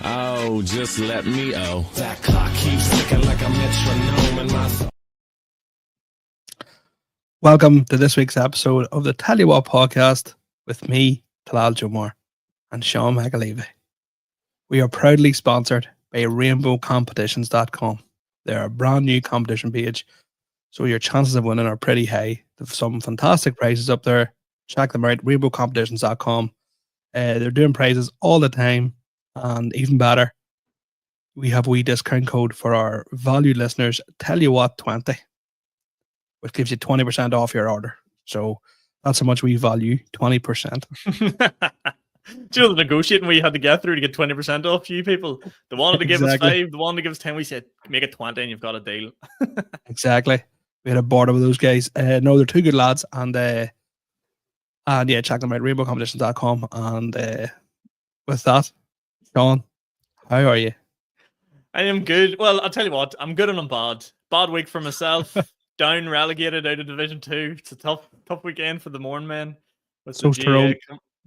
Oh, just let me That clock keeps ticking like a metronome in my Welcome to this week's episode of the Tell You What podcast with me, Talal Jomar, and Sean McAlevey. We are proudly sponsored by RainbowCompetitions.com. They're a brand new competition page, so your chances of winning are pretty high. There's some fantastic prizes up there. Check them out, RainbowCompetitions.com. They're doing prizes all the time, and even better, we have a wee discount code for our valued listeners, Tell You What 20, which gives you 20% off your order. So that's how much we value 20%. Do you know the negotiating we had to get through to get 20% off you people? They wanted to give us Exactly. 5, they wanted to give us 10. We said, make it 20 and you've got a deal. Exactly. We had a border with those guys. No, they're two good lads. And yeah, check them out, rainbowcompetitions.com. And with that, Sean, how are you? I am good. Well, I'll tell you what, I'm good and I'm bad. Bad week for myself. Down, relegated out of Division 2. It's a tough weekend for the Morn men. With So's Tyrone.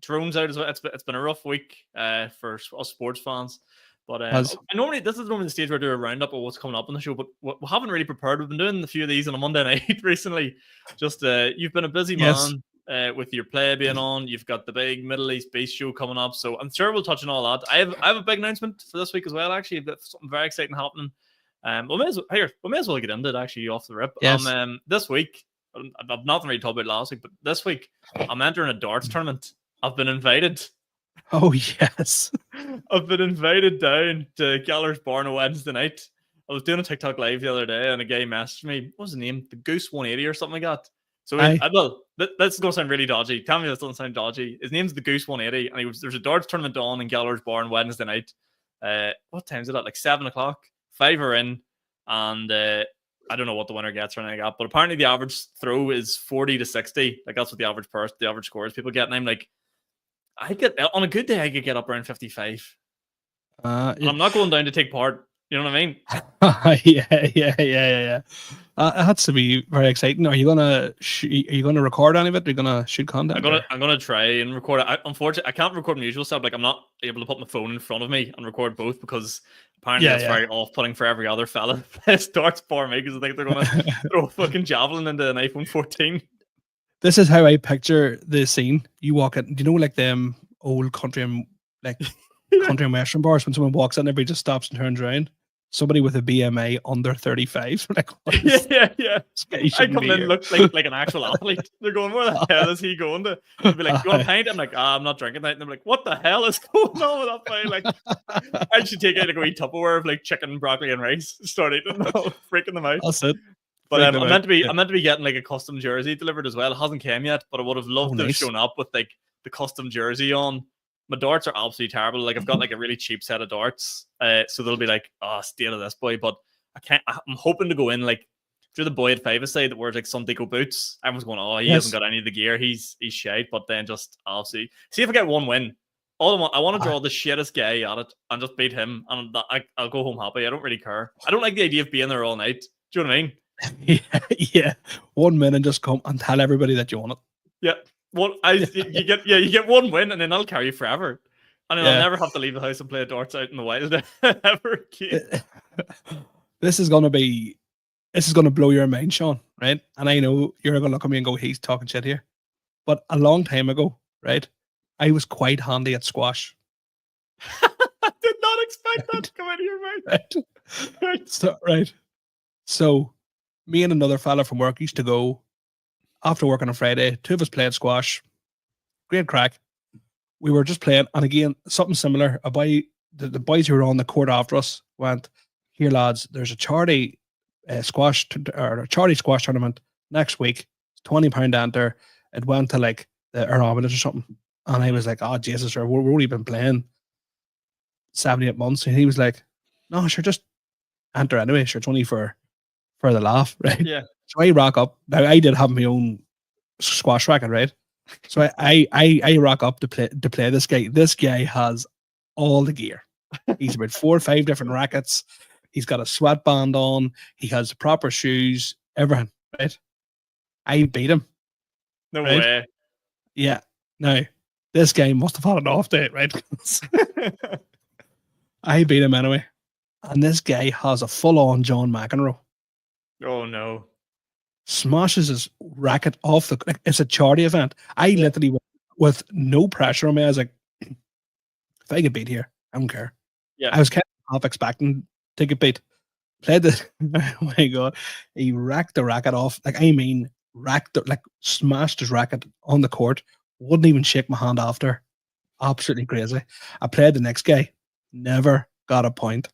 Tyrone's out as well. It's been a rough week for us sports fans. But Has- this is normally the stage where I do a roundup of what's coming up on the show, but we haven't really prepared. We've been doing a few of these on a Monday night recently. Just you've been a busy Yes. man with your play being on. You've got the big Middle East Beast show coming up, so I'm sure we'll touch on all that. I have a big announcement for this week as well. Actually, I've got something very exciting happening. We may as well get into it actually off the rip. Yes. This week, I've nothing really talked about last week, but this week I'm entering a darts tournament. I've been invited. Oh, yes. I've been invited down to Galler's Bar on a Wednesday night. I was doing a TikTok live the other day, and a guy messaged me. What was his name? The Goose 180 or something like that. So this is going to sound really dodgy. Tell me this doesn't sound dodgy. His name's the Goose 180, and there's a darts tournament on in Galler's Bar on Wednesday night. What time is it at? Like 7 o'clock. 5 are in, and I don't know what the winner gets or anything like that, but apparently the average throw is 40 to 60. Like that's what the average scores people get. And I'm like, on a good day, I could get up around 55. And I'm not going down to take part. You know what I mean? Yeah. It has to be very exciting. Are you gonna record any of it? Are you gonna shoot content? I'm gonna try and record it. Unfortunately, I can't record my usual stuff. Like I'm not able to put my phone in front of me and record both because apparently it's very off-putting for every other fella that plays darts for me because I think they're gonna throw a fucking javelin into an iPhone 14. This is how I picture the scene. You walk in, do you know, like them old country and country and western bars when someone walks in, everybody just stops and turns around. Somebody with a BMI under 35. Like, yeah. I come in look like an actual athlete. They're going, where the hell is he going to? They'll be like, you want a pint? I'm like, I'm not drinking that. And they're like, what the hell is going on with that guy? Like, I should take out like a wee Tupperware of like chicken, broccoli, and rice. Start eating them, freaking them out. That's it. But I'm meant to be getting like a custom jersey delivered as well. It hasn't came yet, but I would have loved to have shown up with like the custom jersey on. My darts are absolutely terrible. Like I've got like a really cheap set of darts, so they'll be like, state of this boy. But I'm hoping to go in like through the boy at 5-a-side that wears like some Deco boots. Everyone's going, he hasn't got any of the gear. He's shite. But then just obviously see if I get one win. I want to draw the shittest guy at it and just beat him, and I'll go home happy. I don't really care. I don't like the idea of being there all night. Do you know what I mean? Yeah. 1 minute, just come and tell everybody that you want it. Yeah. You get one win and then I'll carry you forever, and then I'll never have to leave the house and play darts out in the wild ever again. This is gonna blow your mind, Sean. Right? And I know you're gonna look at me and go, "He's talking shit here." But a long time ago, right? I was quite handy at squash. I did not expect that to come out of your mouth. Right. So, me and another fella from work used to go. After work on a Friday, 2 of us played squash. Great crack. We were just playing, and again, something similar. The boys who were on the court after us went, "Here, lads, there's a charity squash tournament next week. It's £20 enter." It went to like the Aerobilis or something, and I was like, "Oh Jesus, sir, we've only been playing 7-8 months," and he was like, "No, sure, just enter anyway. Sure, it's only for the laugh, right?" Yeah. So I rock up. Now I did have my own squash racket, right? So I rock up to play this guy. This guy has all the gear. He's about 4 or 5 different rackets. He's got a sweatband on. He has the proper shoes, everything, right? I beat him. No way. Yeah. Now, this guy must have had an off day, right? I beat him anyway. And this guy has a full-on John McEnroe. Oh no. Smashes his racket off the. Like, it's a charity event. I literally, with no pressure on me, I was like, if I get beat here, I don't care. Yeah. I was kind of half expecting to get beat. Played the. Oh my god, he racked the racket off. Like I mean, smashed his racket on the court. Wouldn't even shake my hand after. Absolutely crazy. I played the next guy. Never got a point.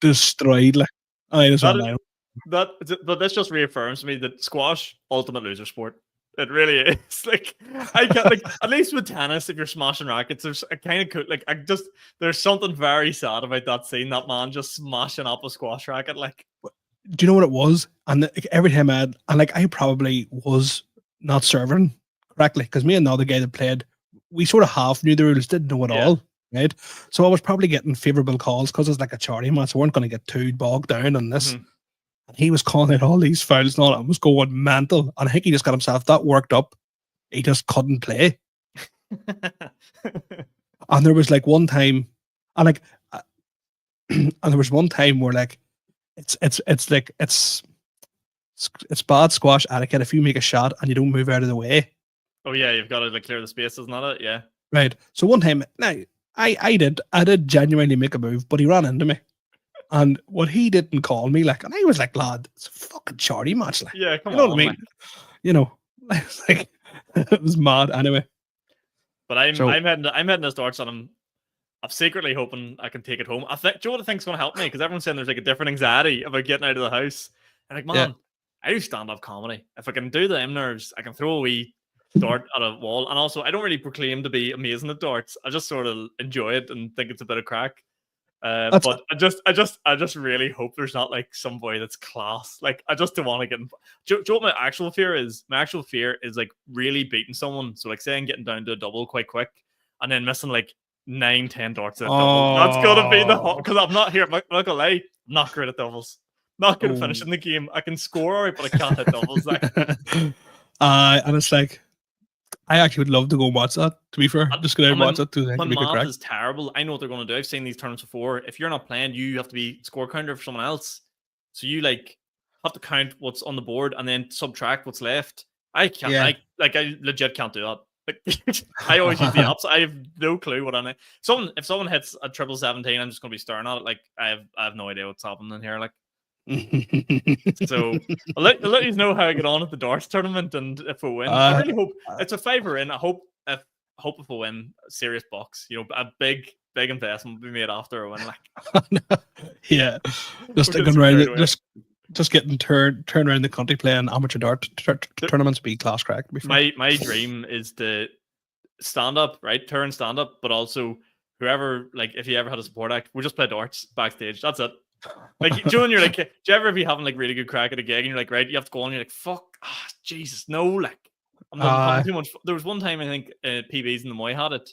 Destroyed. Like I just went down. But this just reaffirms me that squash, ultimate loser sport. It really is. Like I can't, like, at least with tennis, if you're smashing rackets, there's a kind of cool, like there's something very sad about that scene. That man just smashing up a squash racket. Like, do you know what it was? And like, every time I probably was not serving correctly because me and the other guy that played, we sort of half knew the rules, didn't know it all, right? So I was probably getting favorable calls because it's like a charity match. I weren't going to get too bogged down on this. Mm-hmm. And he was calling out all these fouls and all. I was going mental. And I think he just got himself that worked up. He just couldn't play. And there was like one time, and there was one time where like it's bad squash etiquette if you make a shot and you don't move out of the way. Oh yeah, you've got to like clear the spaces, not it? Yeah. Right. So one time, now I did genuinely make a move, but he ran into me. And what he didn't call me, like, and I was like, lad, it's a fucking charity match. Like, yeah, come on. You know on, what I mean? Like, you know, like, it was mad anyway. But I'm heading this darts on him. I'm secretly hoping I can take it home. Do you know what I think's going to help me? Because everyone's saying there's like a different anxiety about getting out of the house. And like, man, I do stand-up comedy. If I can do the nerves, I can throw a wee dart at a wall. And also, I don't really proclaim to be amazing at darts. I just sort of enjoy it and think it's a bit of crack. But I just really hope there's not like some boy that's class. Like I just don't want to get. Do you know what my actual fear is? My actual fear is like really beating someone. So like saying getting down to a double quite quick, and then missing like 9-10 darts at double. That's gonna be the because I'm not here. I'm not gonna lie. I'm not great at doubles. Not good at finishing the game. I can score alright, but I can't hit doubles. Like, and it's like. I actually would love to go and watch that, to be fair. I'm just going to watch it. My math is terrible. I know what they're going to do. I've seen these tournaments before. If you're not playing, you have to be score counter for someone else. So you like have to count what's on the board and then subtract what's left. I can't. Yeah. I legit can't do that. Like, I always use the apps. I have no clue what I'm. If someone hits a 17, I'm just going to be staring at it. Like I have no idea what's happening here. Like. So I'll let you know how I get on at the darts tournament and if we win. I really hope it's a favour in. I hope if we win a serious box, you know, a big investment will be made after a win. Like, yeah, just going around, just getting turned around the country playing amateur dart tournaments be class crack. My dream is to stand up, right? Turn stand up, but also whoever, like, if you ever had a support act, we'll just play darts backstage. That's it. Like, Joe, and you're like, do you ever be having like really good crack at a gig and you're like, right, you have to go on, and you're like, fuck, Jesus, no, like, I'm not having too much. There was one time I think PBs in the Moy had it.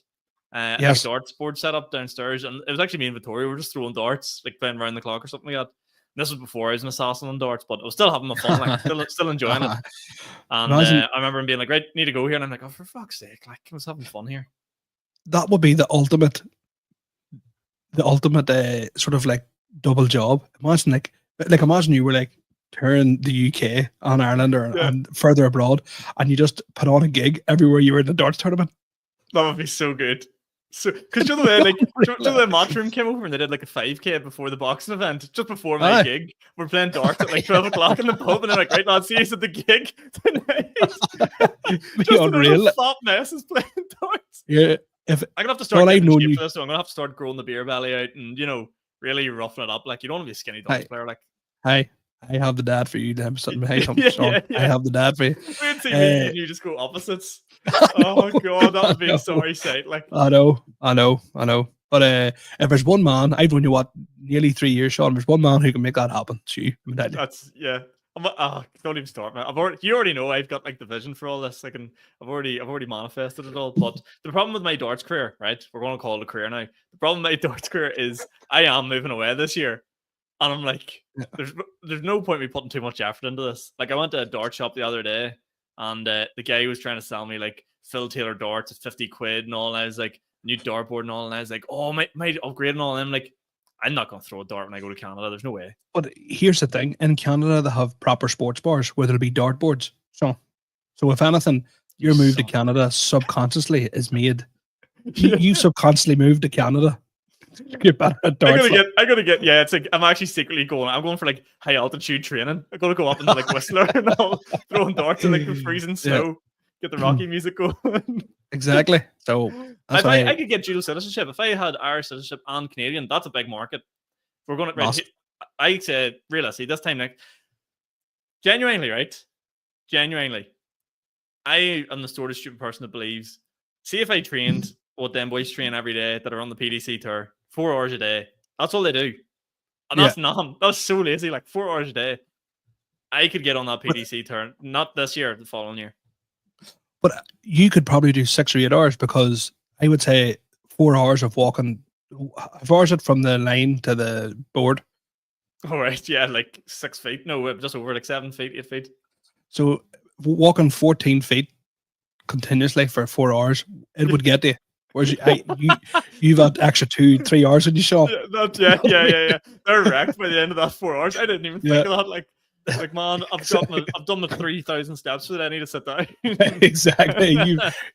Yes. A darts board set up downstairs, and it was actually me and Victoria. We were just throwing darts, like playing around the clock or something like that. And this was before I was an assassin on darts, but I was still having my fun, like still enjoying it. And I remember him being like, right, need to go here, and I'm like, oh, for fuck's sake, like, I was having fun here. That would be the ultimate sort of like double job. Imagine imagine you were like touring the UK and Ireland and further abroad, and you just put on a gig everywhere you were in a darts tournament. That would be so good. So, because you know the way, like, the Matchroom came over and they did like a 5K before the boxing event, just before my gig. We're playing darts at like 12 o'clock in the pub, and they're like, right, lads, see you at the gig tonight. Just unreal. Fat mess is playing darts. Yeah, I'm gonna have to start getting in shape for this, so I'm gonna have to start growing the beer belly out and, you know, really roughing it up. Like, you don't want to be a skinny darts player. Like, I have the dad for you. I have the dad for you. Weird TV and you just go opposites. Oh god, that would be a sorry sight. Like, I know. But if there's one man, I've known you nearly 3 years, Sean. There's one man who can make that happen. It's you. That's don't even start, man. You already know I've got like the vision for all this. I've already manifested it all. But the problem with my darts career, right? We're going to call it a career now. The problem with my darts career is I am moving away this year, and I'm like, there's no point in me putting too much effort into this. Like, I went to a dart shop the other day, and the guy was trying to sell me like Phil Taylor darts at 50 quid and all. And I was like, new dartboard and all, and I was like, oh, might upgrade and all. And I'm like, I'm not going to throw a dart when I go to Canada. There's no way. But here's the thing: in Canada, they have proper sports bars where there'll be dartboards. So if anything, your move to Canada subconsciously is made. You subconsciously moved to Canada. Get better at darts. I'm gonna get. Yeah, it's like I'm actually secretly going. I'm going for like high altitude training. I'm gonna go up into like Whistler and all, throwing darts in like the freezing snow. Get the Rocky music going. Exactly. So I could get dual citizenship if I had Irish citizenship and Canadian. That's a big market. We're going to. Right, I said realistically this time like genuinely, right? Genuinely, I am the sort of stupid person that believes. See, if I trained what them boys train every day that are on the PDC tour, 4 hours a day. That's all they do, and that's not. That's so lazy. Like 4 hours a day. I could get on that PDC tour. Not this year, the following year. But you could probably do 6 or 8 hours, because I would say 4 hours of walking. How far is it from the line to the board? All right, yeah, like 6 feet. No, just over like 7 feet, 8 feet. So walking 14 feet continuously for 4 hours, it would get you. Whereas you've got extra 2-3 hours in your shop. Yeah. They're wrecked by the end of that 4 hours. I didn't even think of that. Like, man, I've done the 3,000 steps so that I need to sit down. Exactly.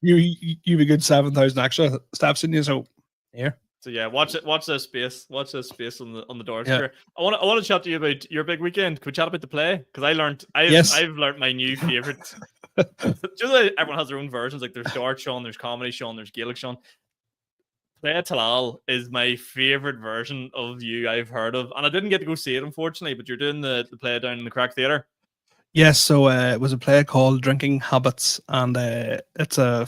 You've a good 7,000 extra steps in you. So here. So yeah, watch this space. Watch this space on the doors here. I want to chat to you about your big weekend. Could we chat about the play? Because I've learned my new favorite. Just like everyone has their own versions. Like there's Dart Sean, there's Comedy Sean, there's Gaelic Sean. Play Talal is my favorite version of you I've heard of, and I didn't get to go see it unfortunately. But you're doing the play down in the Crack Theatre. Yes, so it was a play called Drinking Habits, and it's a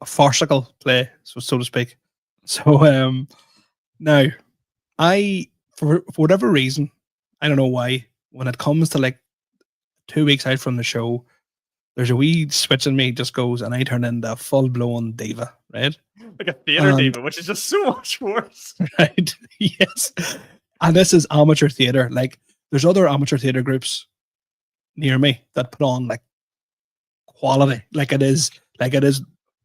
farcical play, so to speak. So now for whatever reason, I don't know why, when it comes to like 2 weeks out from the show, there's a wee switch in me just goes, and I turn into a full-blown diva, right? Like a theatre diva, which is just so much worse. Right, yes. And this is amateur theatre. Like, there's other amateur theatre groups near me that put on, like, quality. Like it is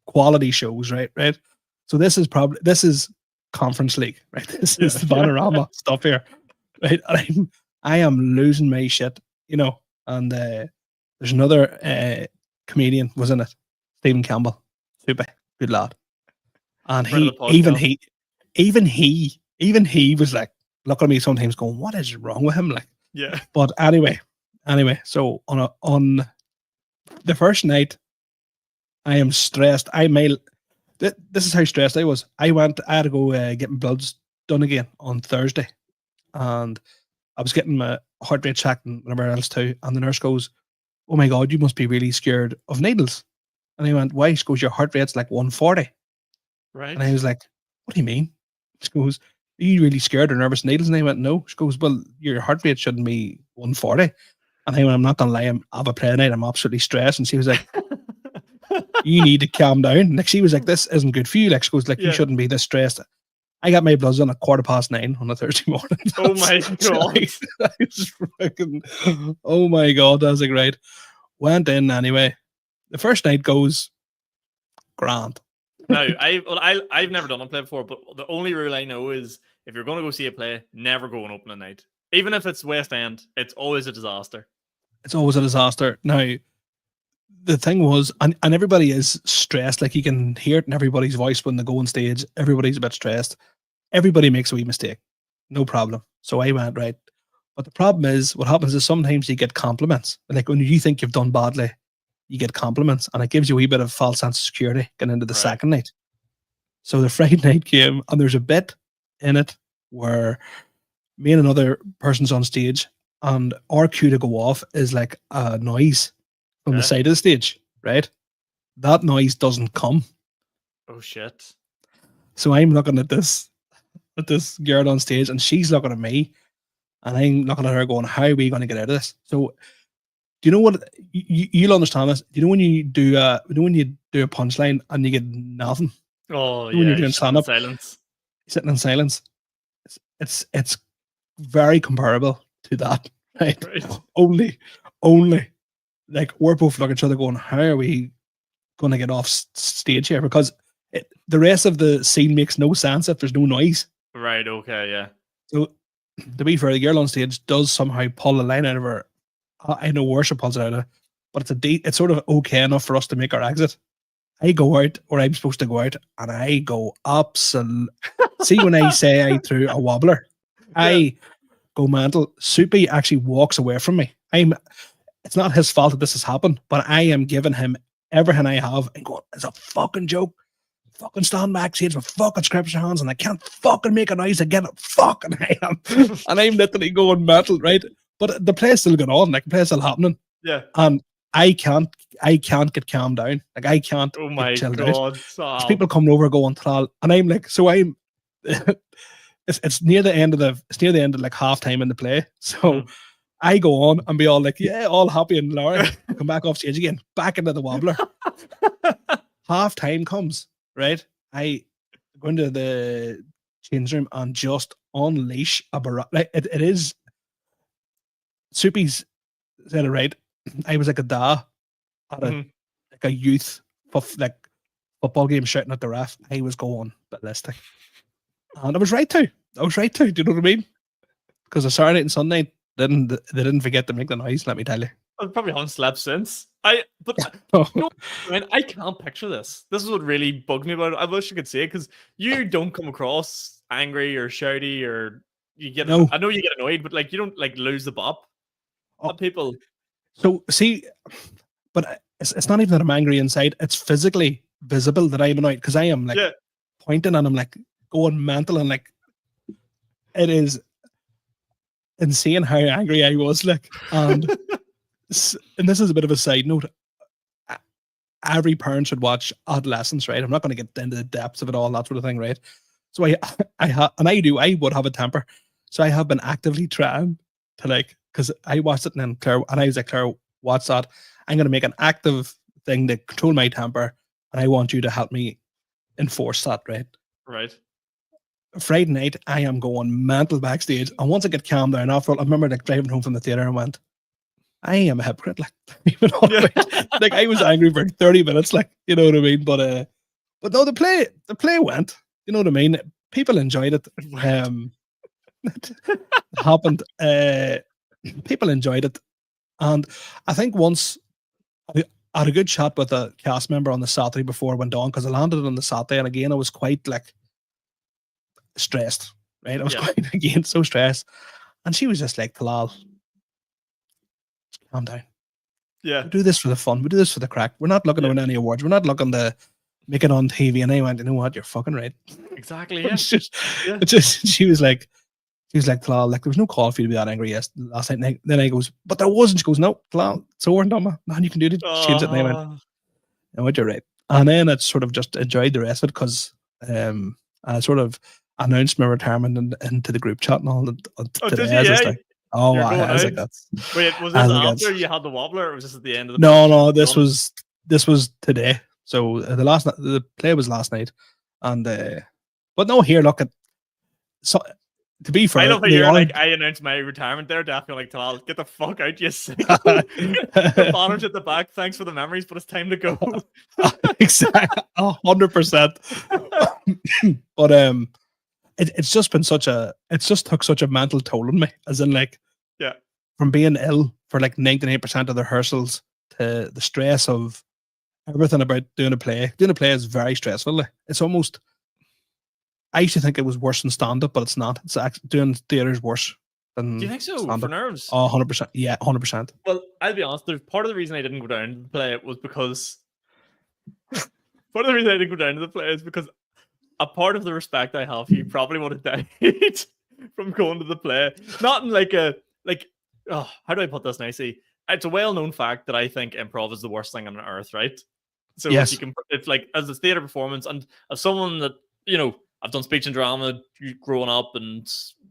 quality shows, right? So this is Conference League, right? This is the Panorama stuff here, right? And I am losing my shit, and there's another comedian was in it, Stephen Campbell, super good lad, and even he was like looking at me sometimes going, what is wrong with him? Like, yeah. But anyway, so on the first night, I am stressed. This is how stressed I was. I had to go get my bloods done again on Thursday, and I was getting my heart rate checked and whatever else too. And the nurse goes, "Oh my God, you must be really scared of needles." And I went, "Why?" She goes, "Your heart rate's like 140." Right. And I was like, "What do you mean?" She goes, "Are you really scared or nervous of needles?" And I went, "No." She goes, "Well, your heart rate shouldn't be 140. And I went, "I'm not gonna lie, I have a play night. I'm absolutely stressed." And she was like, "You need to calm down." Like, she was like, "This isn't good for you." Like, she goes, "You shouldn't be this stressed." I got my bloods on at 9:15 on a Thursday morning. Oh my God. I was freaking, oh my God. I was like, right. Went in anyway. The first night goes grand. No, I've never done a play before, but the only rule I know is if you're going to go see a play, never go on opening night. Even if it's West End, it's always a disaster. It's always a disaster. Now, the thing was, and everybody is stressed. Like, you can hear it in everybody's voice when they go on stage. Everybody's a bit stressed. Everybody makes a wee mistake. No problem. So I went, right. But the problem is, what happens is sometimes you get compliments. Like, when you think you've done badly, you get compliments, and it gives you a wee bit of false sense of security getting into the second night. So the Friday night came, and there's a bit in it where me and another person's on stage, and our cue to go off is like a noise from the side of the stage, right? That noise doesn't come. Oh shit. So I'm looking at this girl on stage, and she's looking at me, and I'm looking at her going, how are we going to get out of this? So do you know what, you'll understand this. Do you know when you do a punchline and you get nothing? Oh, when you're doing stand-up, silence. Sitting in silence. It's very comparable to that, right? Only like, we're both looking at each other going, how are we going to get off stage here? Because the rest of the scene makes no sense if there's no noise. Right. Okay. Yeah. So to be fair, the girl on stage does somehow pull a line out of her. I know where she pulls it out of, but it's sort of okay enough for us to make our exit. I go out where I'm supposed to go out, and I go absolute. See, when I say I threw a wobbler, I go mental. Soupy actually walks away from me. It's not his fault that this has happened, but I am giving him everything I have and going, it's a fucking joke. Fucking stand backstage with fucking scripture hands, and I can't fucking make a noise again. Fucking I am. And I'm literally going mental, right? But the play's still going on, like the play's still happening. Yeah. And I can't get calmed down. Like I can't. Oh my God! There's people coming over going Thrall, and I'm like, so I'm. it's near the end of like half time in the play, so I go on and be all like, yeah, all happy and Laura come back off stage again, back into the wobbler. Half time comes, right? I go into the change room and just unleash a barrage. Like it is. Soupy's said it right. I was like a da at like a youth football game shouting at the ref. I was going ballistic. And I was right to. Do you know what I mean? Because the Saturday night and Sunday they didn't forget to make the noise, let me tell you. I probably haven't slept since. You know, I can't picture this. This is what really bugged me about it. I wish you could see it, because you don't come across angry or shouty, or you get I know you get annoyed, but like you don't like lose the bop at people. So see, but it's not even that I'm angry inside. It's physically visible that I'm annoyed, because I am like pointing and I'm like going mental, and like it is insane how angry I was. Like, and this is a bit of a side note. Every parent should watch Adolescence, right? I'm not going to get into the depths of it all, that sort of thing, right? So I would have a temper. So I have been actively trying to like, because I watched it and then Claire, and I was like, Claire, what's that? I'm going to make an active thing to control my temper, and I want you to help me enforce that, right? Right. Friday night, I am going mental backstage, and once I get calmed down, after all, I remember like driving home from the theater and went, I am a hypocrite. Like, like I was angry for 30 minutes, like, you know what I mean? But no, the play went, you know what I mean? People enjoyed it. It happened. People enjoyed it, and I think once I had a good chat with a cast member on the Saturday before I went on, because I landed on the Saturday, and again I was quite like stressed, right? I was quite again so stressed, and she was just like, Talal, calm down. Yeah, we do this for the fun. We do this for the crack. We're not looking to win any awards. We're not looking to make it on TV. And I went, you know what? You're fucking right. Exactly. Yeah. It's just she was like, Talal, like there was no call for you to be that angry last night. And then I goes, but there wasn't. She goes, no, Talal, it's over and done, man. You can do it. Change it. And I went, no, what, you're right. And then I sort of just enjoyed the rest of it, because I sort of announced my retirement into the group chat and all today. I was like, that's. Wait, was this after you had the wobbler, or was this at the end of the? No, this was today. So the play was last night, and but no, here, look at. So to be fair, I love how you're like, I announced my retirement there. Definitely like, Talal, get the fuck out, you sick. The banners at the back. Thanks for the memories, but it's time to go. Exactly, 100%. But it's just been it's just took such a mental toll on me, as in like, from being ill for like 99% of the rehearsals to the stress of everything about doing a play. Doing a play is very stressful. Like, it's almost, I used to think it was worse than stand-up, but it's not. It's actually, doing theatre is worse than. Do you think so? Stand-up. For nerves? Oh, 100%. Yeah, 100%. Well, I'll be honest. There's part of the reason I didn't go down to the play was because part of the reason I didn't go down to the play is because a part of the respect I have for you probably would have died from going to the play. Not in like how do I put this nicely? It's a well-known fact that I think improv is the worst thing on earth, right? So yes. It's like, as a theatre performance, and as someone that, you know, I've done speech and drama growing up and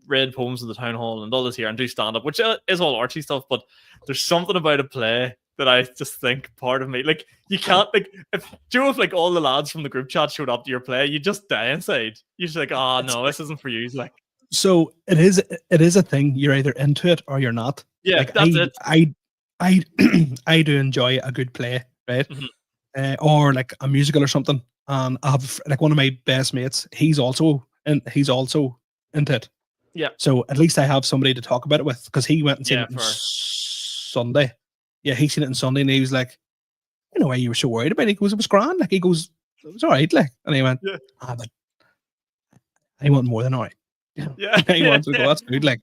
read poems in the town hall and all this here and do stand-up, which is all artsy stuff, but there's something about a play that I just think part of me, like, you can't, like, if like all the lads from the group chat showed up to your play, you just die inside. You're just like, oh no, this isn't for you. Like, so it is a thing. You're either into it or you're not. Yeah, like, that's it. I do enjoy a good play, right? Mm-hmm. Or like a musical or something. and I have like one of my best mates. He's also into it. Yeah. So at least I have somebody to talk about it with, because he went and seen Yeah, it on fair. Sunday. Yeah, he seen it on Sunday, and he was like, "You know why you were so worried about it?" He goes, "It was grand." Like, he goes, "It was all right." Like, and he went, Yeah. but I want more than all right. Yeah. He wants to go. That's good. Like,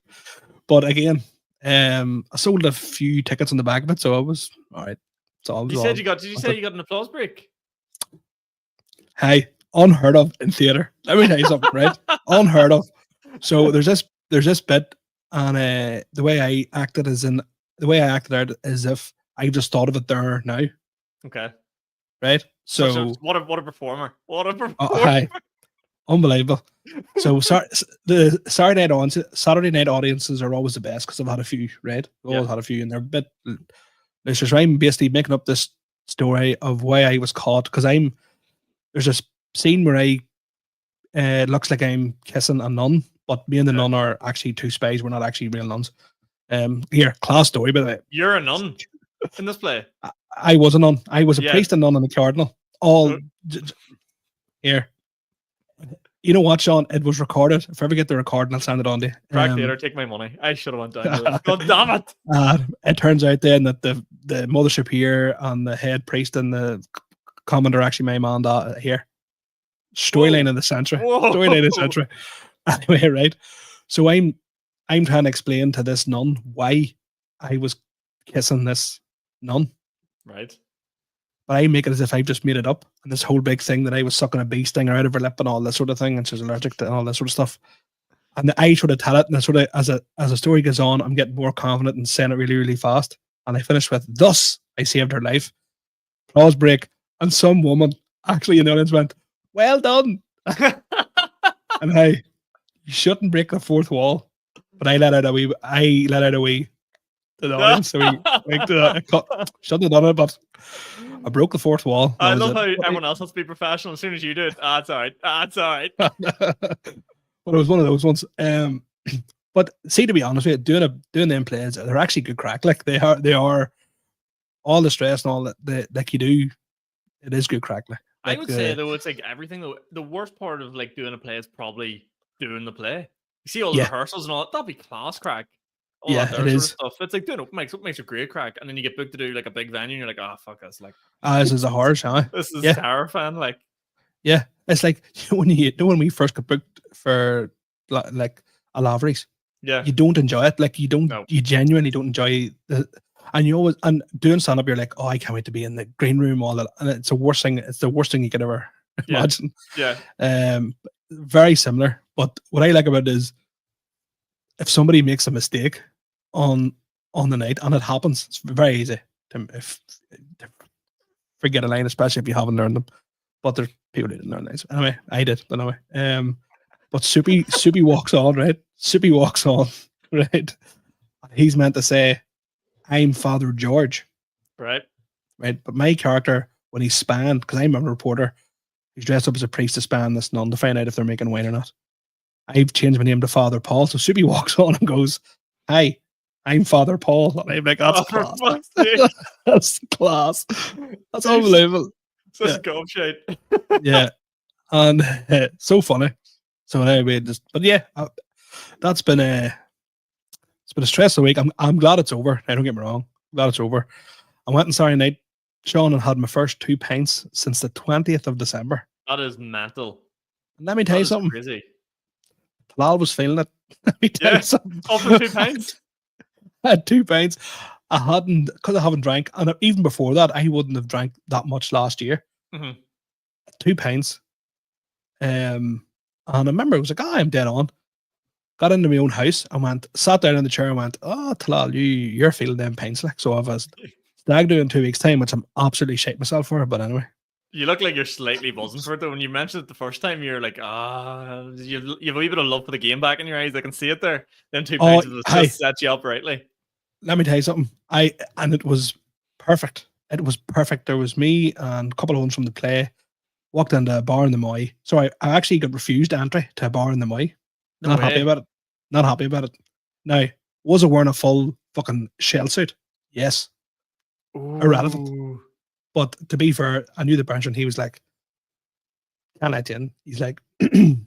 but again, I sold a few tickets on the back of it, so I was all right. So I was You said you got. Did you say you got an applause break? Hey, unheard of in theater. Let me tell you something, right? Unheard of. So there's this bit, and the way I acted out as if I just thought of it there now, Okay. right? So what a performer! What a performer! hi, unbelievable. So the Saturday night audiences are always the best, because I've had a few, right? I've always had a few, and they're a bit. It's just I'm basically making up this story of why I was caught, because there's this scene where looks like I'm kissing a nun, but me and the nun are actually two spies. We're not actually real nuns. Here, class story, by the way. You're a nun in this play. I was a nun. I was a priest, a nun, and a cardinal. All here. You know what, Sean? It was recorded. If I ever get the recording, I'll send it on to you. Crack theater, take my money. I should have went down to it. God damn it! It turns out then that the Mother Superior and the head priest and the commander are actually my man here. Storyline of the century. Storyline of the century. Anyway, right. So I'm trying to explain to this nun why I was kissing this nun. Right. But I make it as if I've just made it up, and this whole big thing that I was sucking a bee stinger out of her lip and all this sort of thing, and she's allergic to all this sort of stuff. And I sort of tell it, and sort of as a story goes on, I'm getting more confident and saying it really, really fast. And I finish with, "Thus, I saved her life." Applause break, and some woman actually in the audience went, "Well done." And hey, you shouldn't break the fourth wall, but I let out a wee to the audience. So shouldn't have done it, but I broke the fourth wall. I love how everyone else has to be professional as soon as you do it. That's all right. That's all right. But it was one of those ones. But see, to be honest with you, doing them plays, they're actually good crack. Like they are all the stress and all that like you do. It is good crack. Like, I would say though, it's like everything. Though the worst part of like doing a play is probably doing the play. You see all the rehearsals and all that. That'd be class crack. All that it is. Sort of stuff. It's like doing open mics. What makes a great crack, and then you get booked to do like a big venue, and you're like, "Oh fuck this!" Like, this is a harsh, huh? This is terrifying. Like, yeah, it's like when we first got booked for like a Lavery's. Yeah, you don't enjoy it. Like you genuinely don't enjoy and you always, and doing stand up, you're like, "Oh, I can't wait to be in the green room." All that, and it's the worst thing. It's the worst thing you could ever imagine. Yeah. Very similar. But what I like about it is, if somebody makes a mistake on the night, and it happens, it's very easy to forget a line, especially if you haven't learned them. But there's people who didn't learn lines. Anyway, I did. But anyway, but Soupy walks on, right? Soupy walks on, right? He's meant to say, "I'm Father George," right? But my character, when he's spanned, because I'm a reporter, he's dressed up as a priest to span this nun to find out if they're making wine or not. I've changed my name to Father Paul. So Soupy walks on and goes, "Hi, I'm Father Paul." And I'm like, "That's class." That's class. That's unbelievable. Such a gobshite. Yeah. And so funny. So anyway, that's been it's been a stressful week. I'm glad it's over. Don't get me wrong. I'm glad it's over. I went on Saturday night, Sean, and had my first 2 pints since the 20th of December. That is mental. And let me tell you something. Crazy. Talal was feeling it. Let me tell you something. Over 2 pints? I had 2 pints. I hadn't, because I haven't drank, and even before that, I wouldn't have drank that much last year. 2 pints. And I remember it was like, I'm dead on. Got into my own house and sat down in the chair and went, "Oh, Talal, you're feeling them pints." Like, so I've a stag do in 2 weeks' time, which I'm absolutely shite myself for. But anyway. You look like you're slightly buzzing for it though. When you mentioned it the first time, you're like, you've a wee bit of love for the game back in your eyes. I can see it there. Them 2 pints just set you up rightly. Let me tell you something. And it was perfect. It was perfect. There was me and a couple of ones from the play. Walked into a bar in the Moy. So I actually got refused entry to a bar in the Moy. Not happy about it. Not happy about it. Now, was I wearing a full fucking shell suit? Yes. Ooh. Irrelevant. But to be fair, I knew the branch, and he was like, can't let you in. He's like, and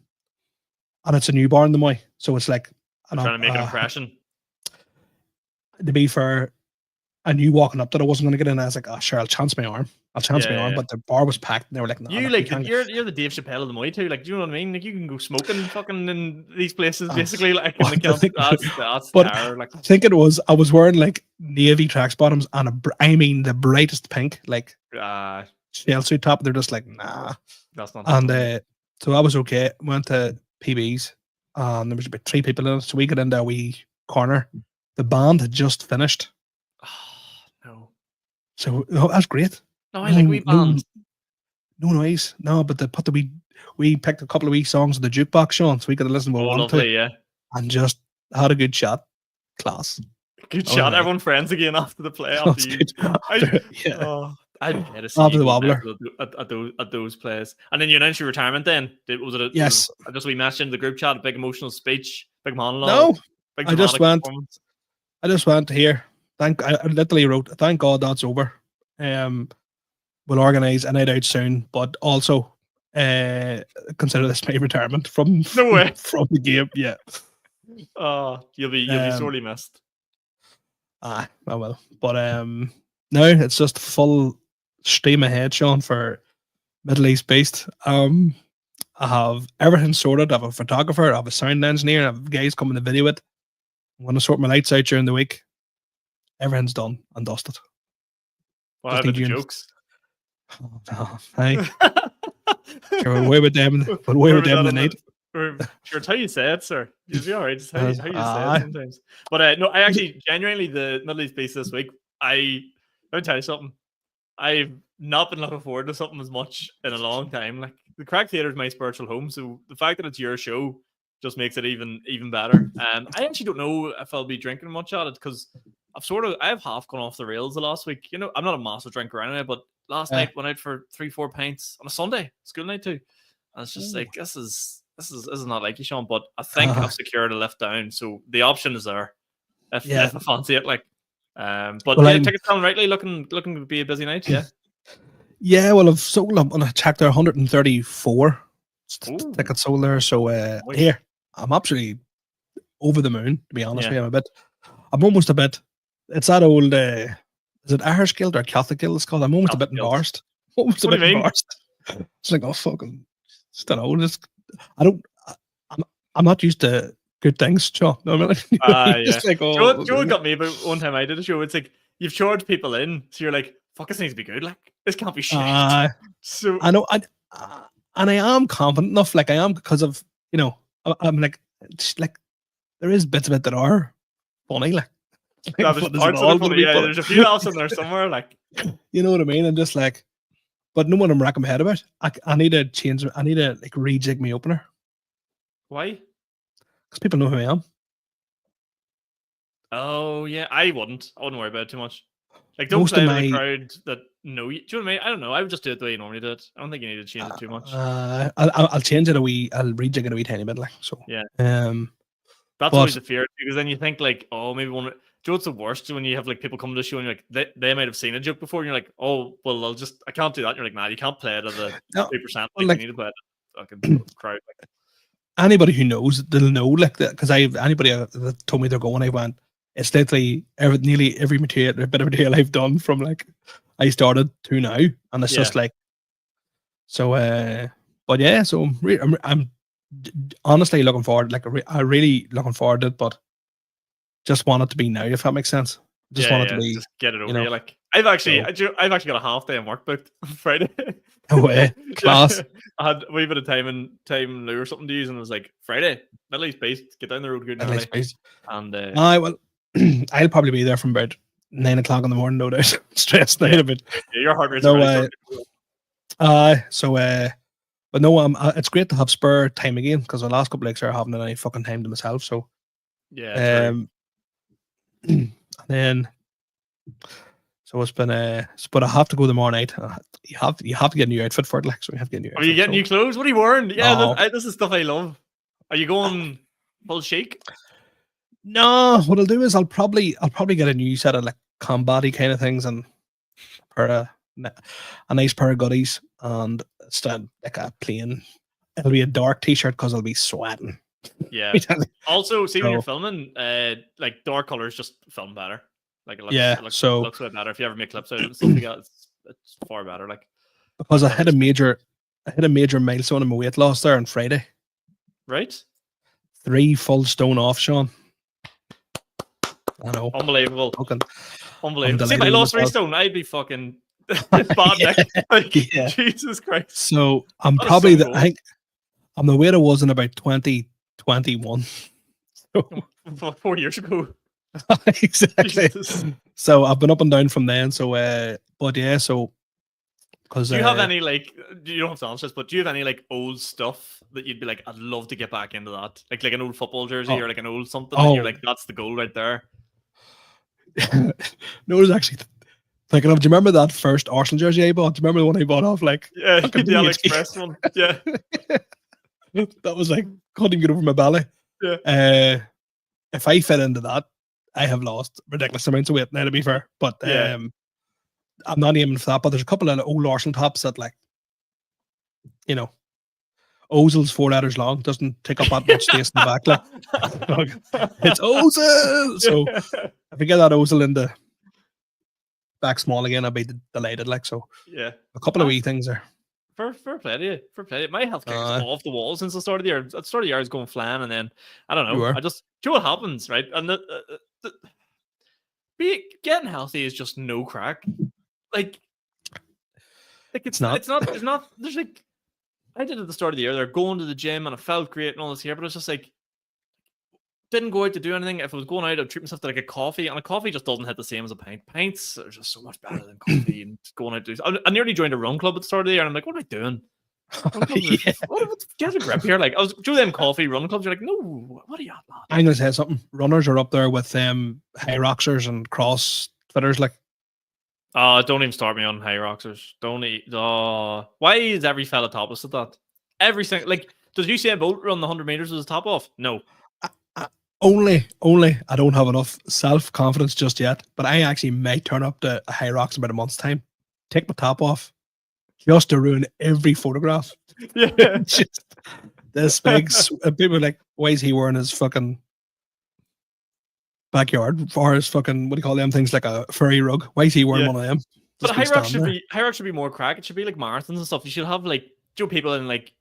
it's a newborn the way, so it's like trying to make an impression. To be fair, I knew walking up that I wasn't going to get in. I was like, oh, sure, I'll chance my arm. But the bar was packed, and they were like, no, you're the Dave Chappelle of the Muay too. Like, do you know what I mean? Like, you can go smoking fucking in these places, basically. Like, that's but terror, like. I think I was wearing like navy tracks bottoms and the brightest pink, like shell suit top. They're just like, nah, that's not. And so I was okay. Went to PBs, and there was about 3 people in it. So we got into a wee corner. The band had just finished. No. So that's great. No, I like wee bands. No noise. No, but they put we picked a couple of wee songs in the jukebox, Sean, so we could listen to what we wanted to. Yeah. And just had a good chat. Class. Good shot. Right. Everyone friends again after the play. After you. I'd pay to see after the wobbler at those plays. And then you announced your retirement then? Was it yes. Just we matched into the group chat, a big emotional speech, big monologue? No. I just went here. I literally wrote, thank God that's over. We'll organise a night out soon, but also consider this my retirement from the game. Yeah. You'll be sorely missed. I will. But no, it's just full steam ahead, Sean, for Middle East based. I have everything sorted. I have a photographer, I have a sound engineer, I have guys coming to video it. I'm going to sort my lights out during the week. Everything's done and dusted. What about the jokes? Oh, no. Hey. Sure, we'll away with them the night. Sure, it's how you say it, sir. You'll be alright. It's how you say it sometimes. But no, I actually genuinely the Middle East base this week. Let me tell you something. I've not been looking forward to something as much in a long time. Like, the Crack Theatre is my spiritual home, so the fact that it's your show just makes it even better. I actually don't know if I'll be drinking much at it because I have half gone off the rails the last week. You know, I'm not a massive drinker anyway, but last night went out for 3-4 pints on a Sunday, school night too. And it's just like this is not like you, Sean, but I think I've secured a lift down, so the option is there if I fancy it. Like, but tickets selling rightly, looking to be a busy night. Yeah. Yeah, well, I've sold them on a check there 134 tickets sold there. So here I'm absolutely over the moon, to be honest with you. I'm almost a bit. It's that old. Is it Irish Guild or Catholic Guild? It's called. I'm almost a bit embarrassed. Almost a bit embarrassed. It's like, oh fucking, I don't know. I'm not used to good things, Joe. No, I mean, like, Joe got me about one time I did a show. It's like you've charged people in, so you're like, fuck, this needs to be good. Like, this can't be shit. So I know, and I am confident enough. Like I am because of I'm like there is bits of it that are funny. Like there's a few else in there somewhere. Like, you know what I mean? I'm just like, but no one I'm racking my head about. I need to change. I need to like rejig my opener. Why? Because people know who I am. Oh yeah, I wouldn't worry about it too much. Like, don't play with a crowd that know you. Do you know what I mean? I don't know. I would just do it the way you normally do it. I don't think you need to change it too much. I'll change it a wee. I'll rejig it a wee tiny bit. Like, so. Yeah. That's always the fear, because then you think like, oh, maybe one. Do you know what's the worst? When you have like people come to the show and you're like, they might have seen a joke before, and you're like, oh, well, I can't do that. And you're like, nah, you can't play it as a 3%. You need to play it fucking crowd. Like, anybody who knows, they'll know, like that, because anybody that told me they're going, I went, it's literally nearly every bit of material I've done from like I started to now, and it's just like, so. But yeah, so I'm honestly looking forward. Like, I'm really looking forward to it, but just want it to be now, if that makes sense. Just want it to be. Just get it over. Like, I've actually got a half day in work booked on Friday. No way, class. I had a wee bit of time in lieu or something to use, and it was like, Friday, Middle East based, get down the road good and early. And well, I'll probably be there from about 9 o'clock in the morning, no doubt. Stressed out a bit. Yeah, your heart rate's but no, it's great to have spare time again, because the last couple of weeks I haven't any fucking time to myself. So yeah, and then so it's been but I have to go tomorrow night. You have to get a new outfit for it, like, so we have to get new outfit. Are you getting new clothes? What are you wearing? Yeah, this is stuff I love. Are you going full chic? No, what I'll do is I'll probably get a new set of like combat-y kind of things, and a nice pair of goodies, and like a plain. It'll be a dark t-shirt because I'll be sweating. Yeah. Also, see when you're filming, like dark colors just film better. Like it looks way better if you ever make clips out of it. Stuff like that, it's far better. Like because I hit a major milestone in my weight loss there on Friday. Right. 3 full stone off, Sean. I know. Unbelievable. Unbelievable. See, if I lost 3 stone, I'd be fucking bad neck. Like, Jesus Christ. So I'm probably I think I'm the weight I was in about 2021. So 4 years ago. Exactly. Jesus. So I've been up and down from then. So but yeah, so because do you have any like you don't have to answer this, but do you have any like old stuff that you'd be like, I'd love to get back into that? Like an old football jersey or like an old something and you're like, that's the goal right there. No, it was actually thinking of, do you remember that first Arsenal jersey I bought? Do you remember the one I bought off like the AliExpress one? Yeah. That was like couldn't get over my belly. Yeah. If I fit into that, I have lost ridiculous amounts of weight now, to be fair. But I'm not aiming for that. But there's a couple of old Arsenal tops that, like, you know, Ozil's 4 letters long, doesn't take up that much space in the back. Like, it's Ozil. So if I get that Ozil in the back small again, I'll be delighted. Like, so yeah, a couple of wee things there. Fair play to you. Fair play to you. My health is off the wall since the start of the year. At the start of the year, I was going flying, and then I don't know. I just do what happens, right? And getting healthy is just no crack. Like it's not. There's like I did at the start of the year. They're going to the gym, and I felt great and all this here, but it's just like didn't go out to do anything. If I was going out, I'd treat myself to like a coffee, and a coffee just doesn't hit the same as a pint. Pints are just so much better than coffee. And going out to I nearly joined a run club at the start of the year, and I'm like, what am I doing? Get a grip here. Like I was doing them coffee run clubs. You're like, no, what are you at, lad? I'm gonna say something. Runners are up there with high roxers and cross fitters. Like, don't even start me on high roxers. Don't eat. Why is every fella topless at that? Every single like. Does Usain Bolt run the 100 meters with his top off? No. Only I don't have enough self-confidence just yet, but I actually might turn up to a high rocks in about a month's time, take my top off, just to ruin every photograph. Yeah. Just this big people are like, why is he wearing his fucking backyard or his fucking, what do you call them things, like a furry rug? Why is he wearing one of them? But high rocks should be more crack. It should be like marathons and stuff. You should have like people in like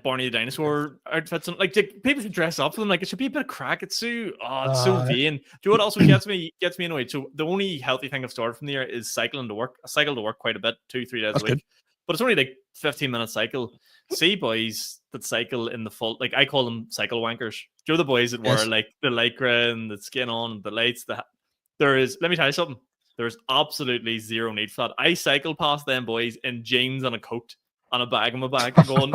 Barney the dinosaur outfits and like people should dress up for them. Like it should be a bit of crack. It's so vain. Do you know what also gets me annoyed? So the only healthy thing I've started from the year is cycling to work. I cycle to work quite a bit, 2-3 days a week. Good. But it's only like 15-minute cycle. See boys that cycle in the full, like I call them cycle wankers. Do you know the boys that wear like the lycra and the skin on, the lights, let me tell you something. There's absolutely zero need for that. I cycle past them boys in jeans and a coat. On a bag on my back and going,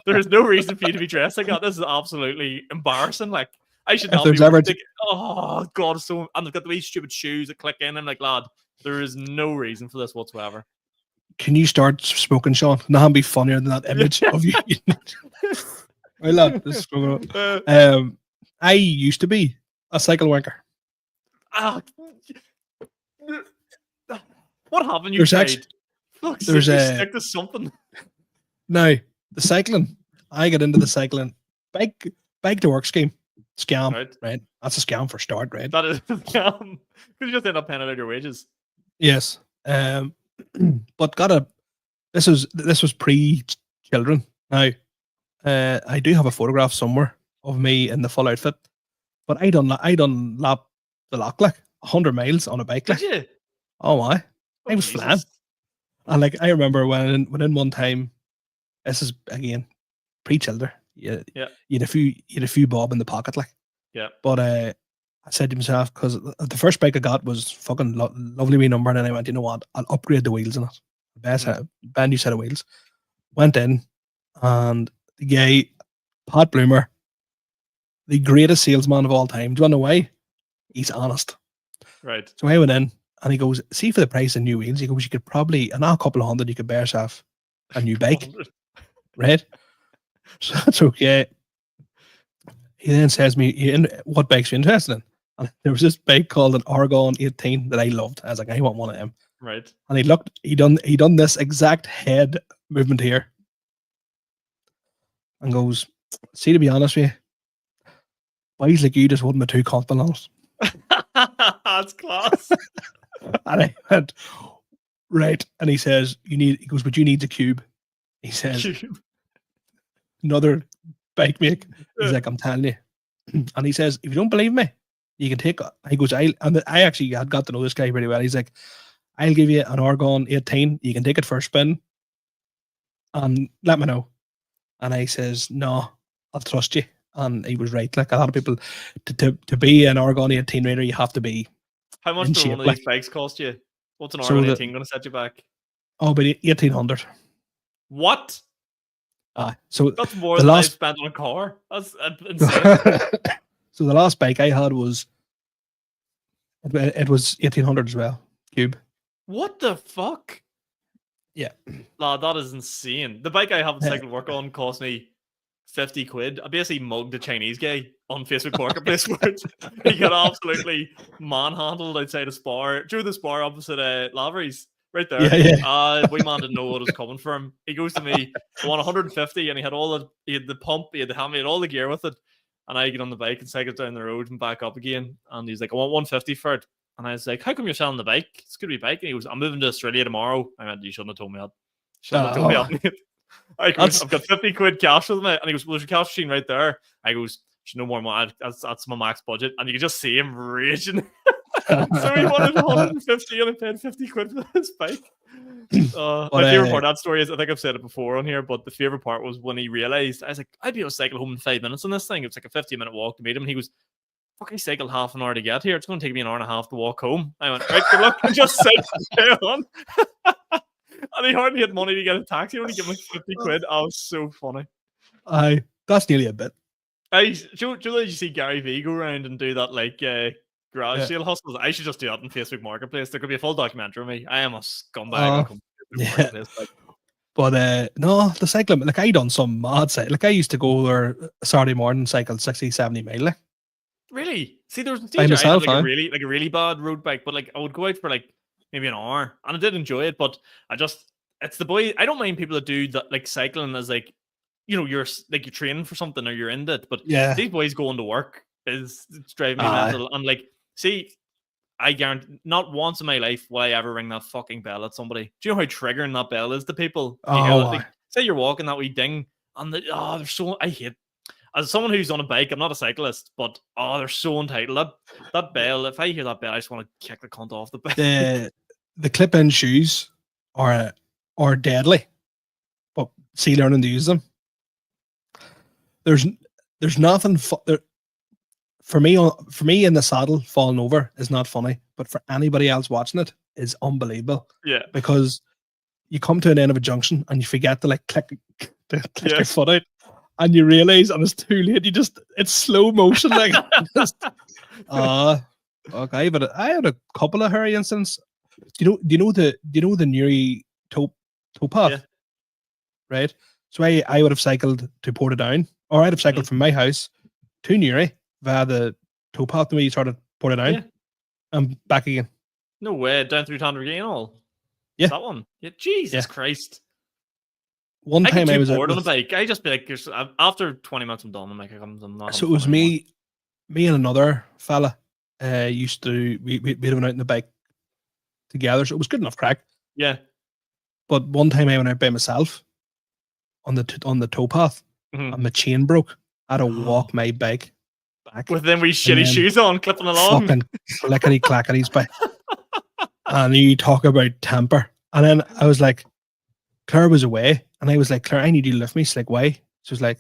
there's no reason for you to be dressed like that. This is absolutely embarrassing. Like, I should not be oh, God, so, and they've got the wee stupid shoes that click in. I'm like, lad, there is no reason for this whatsoever. Can you start smoking, Sean? Nothing be funnier than that image of you. Right, lad, this is I used to be a cycle wanker. What happened? You tried? There's stick to something. Now, the cycling, I got into the cycling bike to work scheme. Scam, right? That's a scam for start, right? That is a scam. Because you just end up paying out your wages. Yes. But this was pre-children. Now, I do have a photograph somewhere of me in the full outfit. But I done lap the lock like 100 miles on a bike. Like. Did you? Oh my. I was flying. And like I remember when in one time, this is again pre-childer. You had a few bob in the pocket, like. Yeah. But I said to myself, because the first bike I got was fucking lovely wee number, and then I went, you know what? I'll upgrade the wheels in it. Brand new set of wheels. Went in, and the guy, Pat Bloomer, the greatest salesman of all time. Do you want to know why? He's honest. Right. So I went in. And he goes, see, for the price of new wheels, he goes, you could probably, and a couple of hundred, you could buy yourself a new bike. Right? So that's okay. He then says to me, what bikes are you interested in? And there was this bike called an Argon 18 that I loved. I was like, I want one of them. Right. And he done this exact head movement here. and goes, "See, to be honest with you, boys like you just wouldn't be too confident on it." That's class. And I went, "Right." And he says, he goes, "But you need the cube." He says, "Another bike make." He's like, "I'm telling you." And he says, "If you don't believe me, you can take." He goes, I actually had got to know this guy pretty well. He's like, "I'll give you an Argon 18. You can take it for a spin and let me know." And I says, "No, I'll trust you." And he was right. Like, a lot of people, to be an Argon 18 rider, you have to be How much in do shape. one of Like, these bikes cost you? What's an So Argon the- 18 going to set you back? oh, but 1800. What? So That's more the than I've last, spent on a car. That's insane. so the last bike I had was it was 1800 as well. Cube. What the fuck? Yeah. Lad, that is insane. The bike I have in Yeah. cycle work on cost me 50 quid. I basically mugged a Chinese guy on Facebook Marketplace for it. He got absolutely manhandled outside a spar. Drew the spar opposite Lavery's. Right there. Yeah. We man didn't know what was coming for him. He goes to me, I want 150, and he had the pump, he had the helmet, he had all the gear with it. And I get on the bike and cycle down the road and back up again. And he's like, "I want 150 for it." And I was like, "How come you're selling the bike? It's a good wee bike." And he goes, "I'm moving to Australia tomorrow." I went, "You shouldn't have told me that. Shouldn't have told me that, mate." I goes, "I've got 50 quid cash with me." And he goes, "Well, there's your cash machine right there." I goes, "There's no more money. That's my max budget." And you can just see him raging. So he wanted 150 and I paid 50 quid for this bike. My favorite part of that story is, I think I've said it before on here, but the favorite part was when he realized, I was like, "I'd be able to cycle home in 5 minutes on this thing." It was like a 50-minute walk to meet him. And he goes, "Fucking cycled half an hour to get here. It's going to take me an hour and a half to walk home." I went, "Right, good luck." And just sit on. And he hardly had money to get a taxi. He only gave him like 50 quid. Oh, it was so funny. That's nearly a bit. Did you see Gary Vee go around and do that like garage sale hustles? I should just do that on Facebook Marketplace. There could be a full documentary of me. I am a scumbag. Yeah. But no, the cycling, like, I done some mad cycle. Like, I used to go there Saturday morning, cycle 60, 70 mile. Like. Really? See, there was a By stage I had myself, like a really bad road bike, but like I would go out for like maybe an hour, and I did enjoy it. But it's the boy. I don't mind people that do that, like cycling as like, you're training for something or you're into it. But Yeah. these boys going to work it's driving me mental. And like, see, I guarantee not once in my life will I ever ring that fucking bell at somebody. Do you know how triggering that bell is to people? You hear that, like, say you're walking that wee ding, and they're so, I hate. As someone who's on a bike, I'm not a cyclist, but they're so entitled. That bell, if I hear that bell, I just want to kick the cunt off the bike. The clip-in shoes are deadly, but see, learning to use them. There's nothing for me in the saddle. Falling over is not funny, but for anybody else watching it is unbelievable. Yeah, because you come to an end of a junction and you forget to like click your foot out. And you realize, and it's too late. It's slow motion, like. Okay, but I had a couple of hairy incidents. Do you know the Newry towpath? Yeah. Right. So I would have cycled to Portadown, or I'd have cycled from my house to Newry via the towpath where you started Portadown, and back again. No way, down through Tandragee all. Yeah, that one. Yeah, Jesus Christ. One time I was bored on a bike. I just be like, after 20 minutes, I'm done. I'm like, I'm not. So it was me and another fella. Used to we'd been out in the bike together, so it was good enough crack. Yeah. But one time I went out by myself on the towpath, and my chain broke. I had to walk my bike back with them wee shitty shoes on, clipping along. Fucking clickety clackety's bike. And you talk about temper. And then I was like, Claire was away, and I was like, "Claire, I need you to lift me." She's like, "Why?" She was like,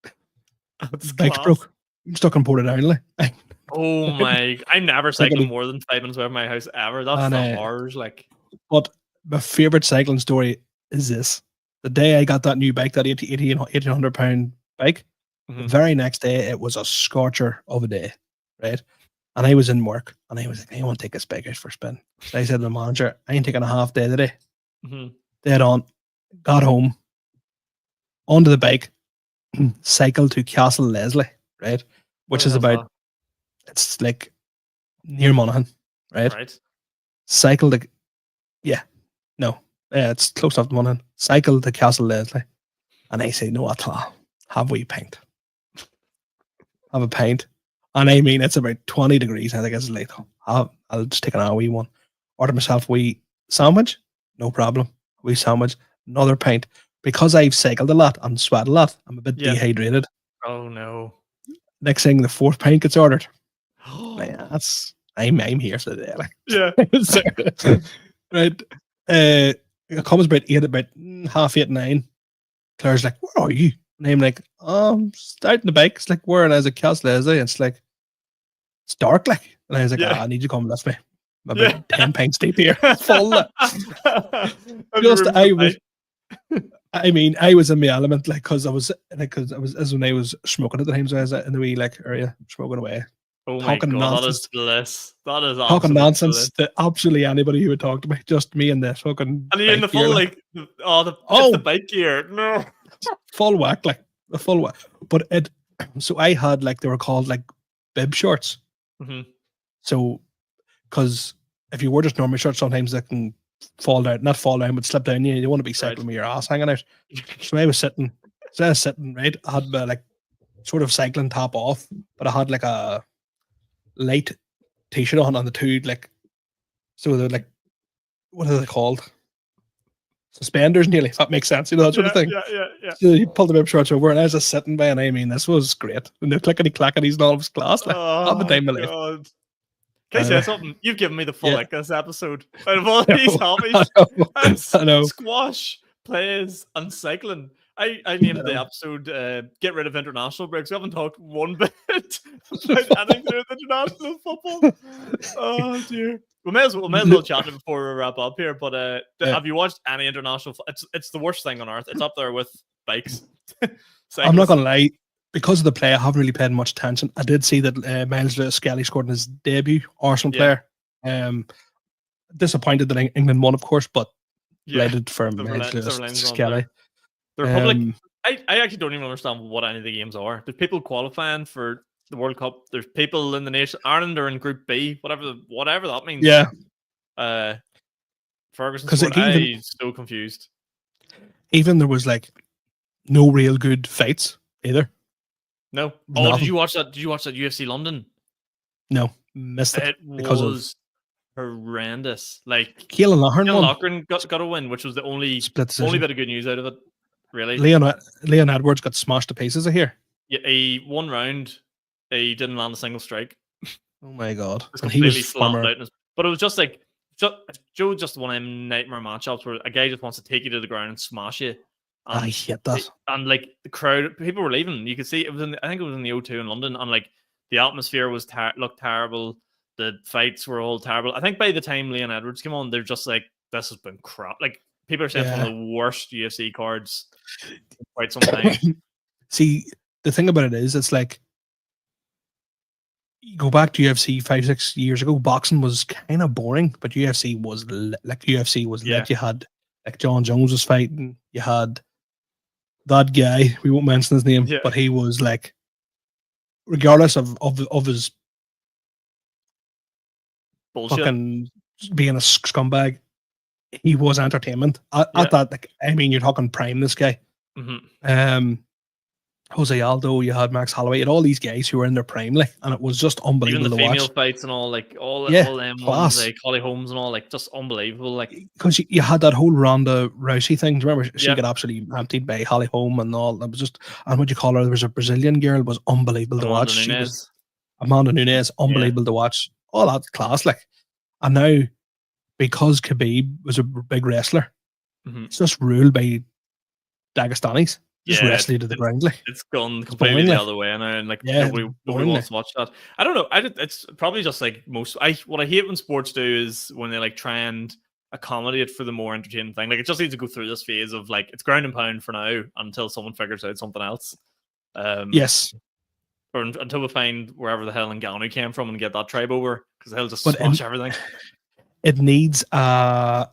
"The bike's broke. I'm stuck on Portadown." Like. Oh my! I'm never cycling more than 5 minutes away from my house ever. That's the horrors. Like, but my favorite cycling story is this: the day I got that new bike, that 1,800 pound bike, the very next day it was a scorcher of a day, right? And I was in work, and I was like, "I want to take this bike out for a spin." So I said to the manager, "I ain't taking a half day today." Dead on. Got home, onto the bike, cycled to Castle Leslie, right? Which is about. It's like near Monaghan, right? Right. Cycled it's close enough to Monaghan. Cycled to Castle Leslie. And I say, no, at all. Have we pint? Have a pint. And I mean, it's about 20 degrees. I think it's late. I'll just take an wee one. Order myself a wee sandwich. No problem. A wee sandwich. Another pint. Because I've cycled a lot and sweat a lot, I'm a bit dehydrated. Oh no. Next thing, the fourth pint gets ordered. I'm here for the day. Like. Yeah. Right. It comes about 8:30, 9. Claire's like, where are you? And I'm like, starting the bike. It's like, where? And I was like, Castle Leslie. It's like, it's dark, like. And I was like, I need you to come with me. I'm about 10 pints deep here. Full. I was in my element, like, because I was as when I was smoking at the time, so I was in the wee like area smoking away. Oh my God, nonsense. That is bliss. That is talking nonsense bliss. To absolutely anybody who would talk to me. Just me and the fucking. And you're in the full gear, the bike gear. No, full whack, like the full whack. But so I had like, they were called like bib shorts. Mm-hmm. So, because if you wear just normal shorts, sometimes they can fall down, not fall down, but slip down. You want to be cycling with your ass hanging out. So I was sitting, right. I had my like sort of cycling top off, but I had like a light t-shirt on the two, like, so they're like, what are they called? Suspenders nearly, if that makes sense, that sort of thing. Yeah. So you pulled the bib shorts over, and I was just sitting by, and I mean, this was great. And they're clickety-clackities and all of his class. Like, have the time of my life. Can I say something? You've given me the full like this episode. Out of all these hobbies, I know. Squash, plays, and cycling. I named the episode "Get Rid of International Breaks." We haven't talked one bit about anything to do with international football. Oh dear. We may as well chat it before we wrap up here. But have you watched any international? It's the worst thing on earth. It's up there with bikes. I'm not gonna lie. Because of the play, I haven't really paid much attention. I did see that Miles Lewis-Skelly scored in his debut, Arsenal player. Disappointed that England won, of course, but delighted for Miles Lewis-Skelly. The Republic. I actually don't even understand what any of the games are. There's people qualifying for the World Cup. There's people in the nation. Ireland are in Group B, whatever that means. Yeah. Ferguson. I'm so confused. Even there was like no real good fights either. No. Oh, did you watch that? Did you watch that UFC London? No, missed it. It was horrendous. Like Keelan Loughran got a win, which was the only bit of good news out of it. Really, Leon Edwards got smashed to pieces of here. Yeah, he 1 round, he didn't land a single strike. Oh my God! It was completely slammed out. But it was just like Joe just one of them nightmare matchups where a guy just wants to take you to the ground and smash you. I hate that. And like the crowd, people were leaving. You could see it was I think it was in the O2 in London, and like the atmosphere was looked terrible. The fights were all terrible. I think by the time Leon Edwards came on, they're just like, this has been crap. Like people are saying one of the worst UFC cards in quite some time. See, the thing about it is, it's like you go back to UFC 5-6 years ago. Boxing was kind of boring, but UFC was lit. You had like John Jones was fighting. You had that guy, we won't mention his name, but he was like, regardless of his bullshit, fucking being a scumbag, he was entertainment. I thought, like, I mean, you're talking prime, this guy. Mm-hmm. Jose Aldo, you had Max Holloway, and all these guys who were in their prime, like, and it was just unbelievable. Even the to female watch. Fights and all, like all them ones, like Holly Holmes and all, like just unbelievable. Like because you had that whole Ronda Rousey thing. Do you remember she got absolutely emptied by Holly Holm and all? That was just, and what you call her? There was a Brazilian girl, was unbelievable to watch. She was Amanda Nunes, unbelievable to watch. All that class, like, and now because Khabib was a big wrestler, it's just ruled by Dagestanis. Just wrestling to the ground, like it's gone completely the other way now, and like nobody wants to watch that. I don't know. It's probably just like what I hate when sports do is when they like try and accommodate for the more entertaining thing. Like it just needs to go through this phase of like it's ground and pound for now until someone figures out something else. Yes, or until we find wherever the hell Ngannou came from and get that tribe over, because they'll just smash everything. It needs a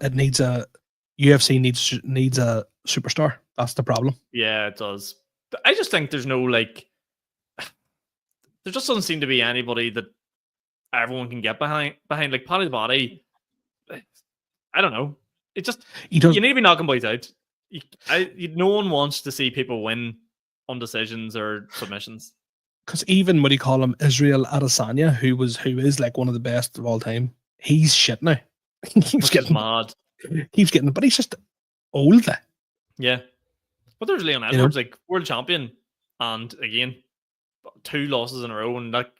UFC needs a superstar. That's the problem. Yeah, it does. I just think there's no like, there just doesn't seem to be anybody that everyone can get behind. Like Paddy the Body, I don't know. It just you need to be knocking boys out. No one wants to see people win on decisions or submissions. Because even what do you call him, Israel Adesanya, who is like one of the best of all time, he's shit now. Which is mad. Keeps getting, but he's just old. Yeah. But there's Leon Edwards, like world champion, and again, 2 losses in a row, and like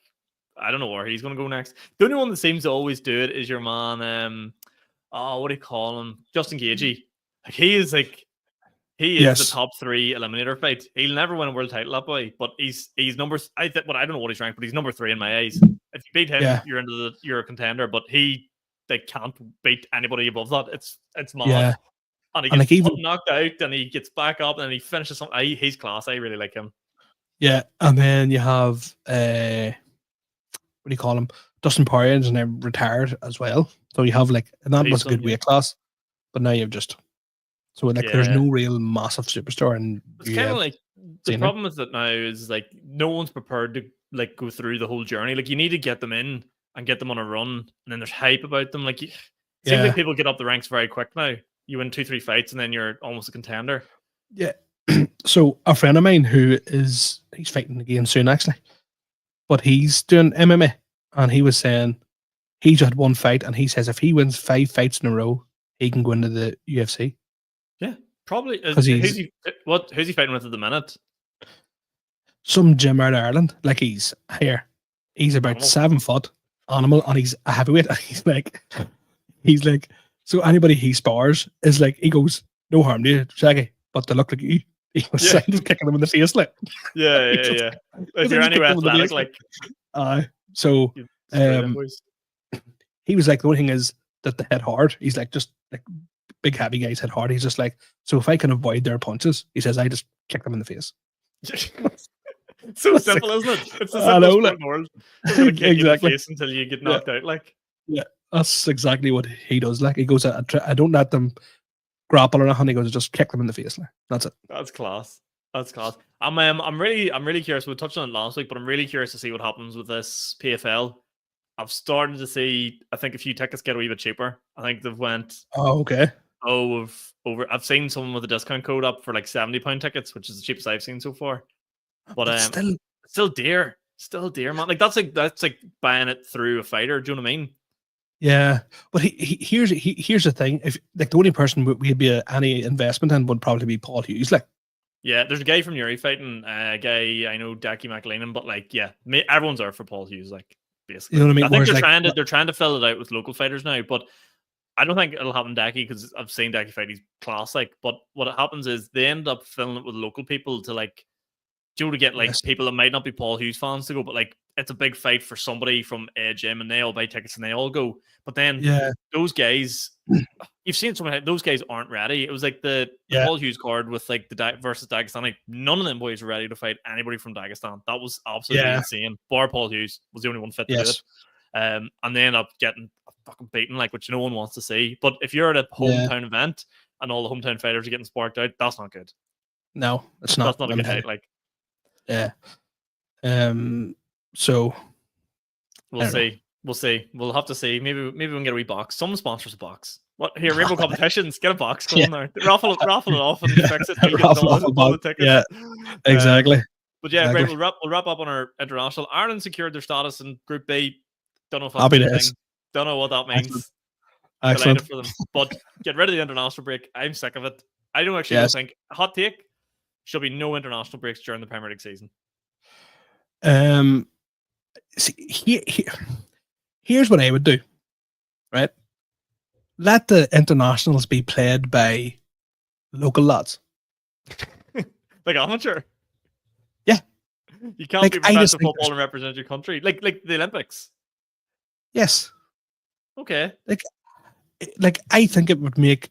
I don't know where he's going to go next. The only one that seems to always do it is your man. What do you call him? Justin Gaethje. Like he is the top 3 eliminator fight. He'll never win a world title that way, but he's numbers. I don't know what he's ranked, but he's number 3 in my eyes. If you beat him, you're a contender. But they can't beat anybody above that. It's mad. Yeah. And he gets even knocked out, and he gets back up, and he finishes something. He's class. I really like him. Yeah, and then you have what do you call him? Dustin Poirier, and now retired as well. So you have like, and that was a good weight class, but now you've just there's no real massive superstar. And it's kind of like the problem with it now is like no one's prepared to like go through the whole journey. Like you need to get them in and get them on a run, and then there's hype about them. Like it seems like people get up the ranks very quick now. You win 2-3 fights, and then you're almost a contender. Yeah. So a friend of mine he's fighting again soon actually, but he's doing MMA, and he was saying he just had 1 fight, and he says if he wins 5 fights in a row, he can go into the UFC. Yeah, probably. Who's he fighting with at the minute? Some gym out of Ireland. Like he's about 7 foot animal, and he's a heavyweight. He's like, so anybody he spars is like, he goes, no harm to you, Shaggy, but they look like you. He was just kicking them in the face, like. Yeah. If you're anywhere athletic, like. So, he was like, the only thing is that they hit hard. He's like, just like big heavy guys hit hard. He's just like, so if I can avoid their punches, he says, I just kick them in the face. So simple, isn't it? It's the simplest sport in the world. They're going to kick you in the face until you get knocked out, like. Yeah, that's exactly what he does. Like, he goes, I don't let them grapple or nothing. He goes, just kick them in the face. Like, that's it. That's class. I'm really curious. We touched on it last week, but I'm really curious to see what happens with this PFL. I've started to see, I think a few tickets get a wee bit cheaper. I think they've went. Oh, okay. I've seen someone with a discount code up for like £70 tickets, which is the cheapest I've seen so far. But still dear, man. Like that's like buying it through a fighter. Do you know what I mean? Yeah, but here's the thing. If like the only person we'd be any investment in would probably be Paul Hughes. Like, yeah, there's a guy from Uri fighting a guy I know, Daki McLean, but like, yeah, everyone's there for Paul Hughes. Like, basically, you know what I mean? I think they're trying to fill it out with local fighters now, but I don't think it'll happen Daki because I've seen Daki fight. He's class, like, but what happens is they end up filling it with local people to like. To get like people that might not be Paul Hughes fans to go, but like it's a big fight for somebody from a gym, and they all buy tickets and they all go. But then those guys, you've seen some those guys aren't ready. It was like the Paul Hughes card with like the versus Dagestani. None of them boys were ready to fight anybody from Dagestan. That was absolutely insane. Bar Paul Hughes was the only one fit to do it. And they end up getting fucking beaten, like, which no one wants to see. But if you're at a hometown event and all the hometown fighters are getting sparked out, that's not good. No, it's not. That's not a good night. Like. Yeah. So we'll see. We'll have to see. Maybe we can get a wee box. Someone sponsors a box. What here? Rainbow Competitions. Get a box. Go in there. Raffle it off and fix it. All the tickets. Yeah. Exactly. But yeah, right. We'll wrap up on our international. Ireland secured their status in Group B. Don't know if that's happy days. Don't know what that means. Excellent. For them. But get rid of the international break. I'm sick of it. I don't actually think hot take. Should be no international breaks during the Premier League season. See, here's what I would do. Right, let the internationals be played by local lads, like amateur. Yeah, you can't be professional football and represent your country, like the Olympics. Yes. Okay. Like I think it would make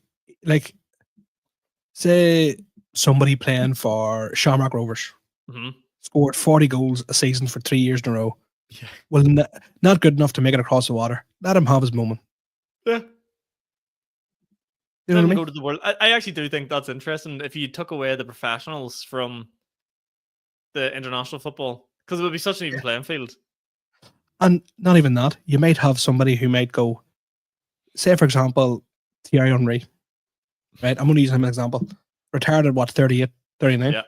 say. Somebody playing for Shamrock Rovers scored 40 goals a season for 3 years in a row. Yeah. Well, not good enough to make it across the water. Let him have his moment. Yeah. You know what I mean? Go to the world. I actually do think that's interesting if you took away the professionals from the international football, because it would be such an even playing field. And not even that. You might have somebody who might go, say, for example, Thierry Henry. Right? I'm going to use him as an example. retired at what, 38, 39? Yeah.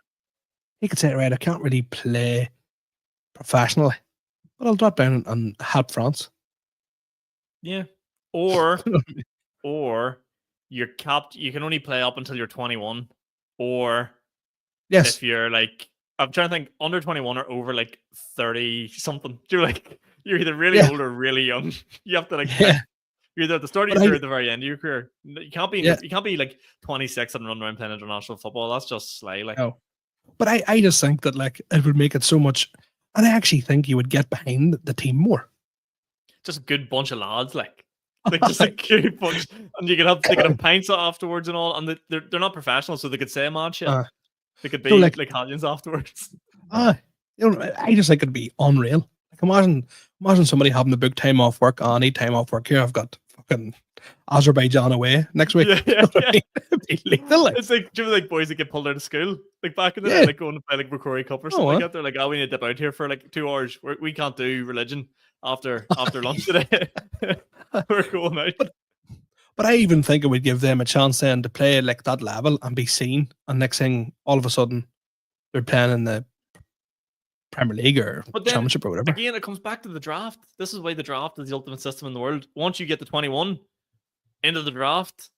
He could say, right, I can't really play professionally, but I'll drop down and help France. Yeah. Or you're capped. You can only play up until you're 21. Or Yes. if you're like, I'm trying to think, under 21 or over like 30 something. You're like, you're either really old or really young. You have to like, Yeah. you're either at the start of your career or at the very end of your career. You can't be, you can't be like 26 and run around playing international football. That's just sly. Like, No. But I just think that like it would make it so much, and I actually think you would get behind the team more. Just a good bunch of lads, like just a good bunch, and they could have pints afterwards and all, and they're not professional, so they could say mad shit. They could be like Hallions afterwards. I just think it'd be unreal. Like imagine somebody having to book time off work. I need time off work here. I've got fucking Azerbaijan away next week. Yeah. It'd be lethal, like. It's like, do you know, like boys that get pulled out of school, like back in the day, like going to play like Macquarie Cup or something like that. They're like, we need to dip out here for like 2 hours. We can't do religion after lunch today. We're going out. But I even think it would give them a chance then to play like that level and be seen. And next thing, all of a sudden, they're playing in the Premier League or Championship or whatever. Again, it comes back to the draft. This is why the draft is the ultimate system in the world. Once you get to 21, into the draft,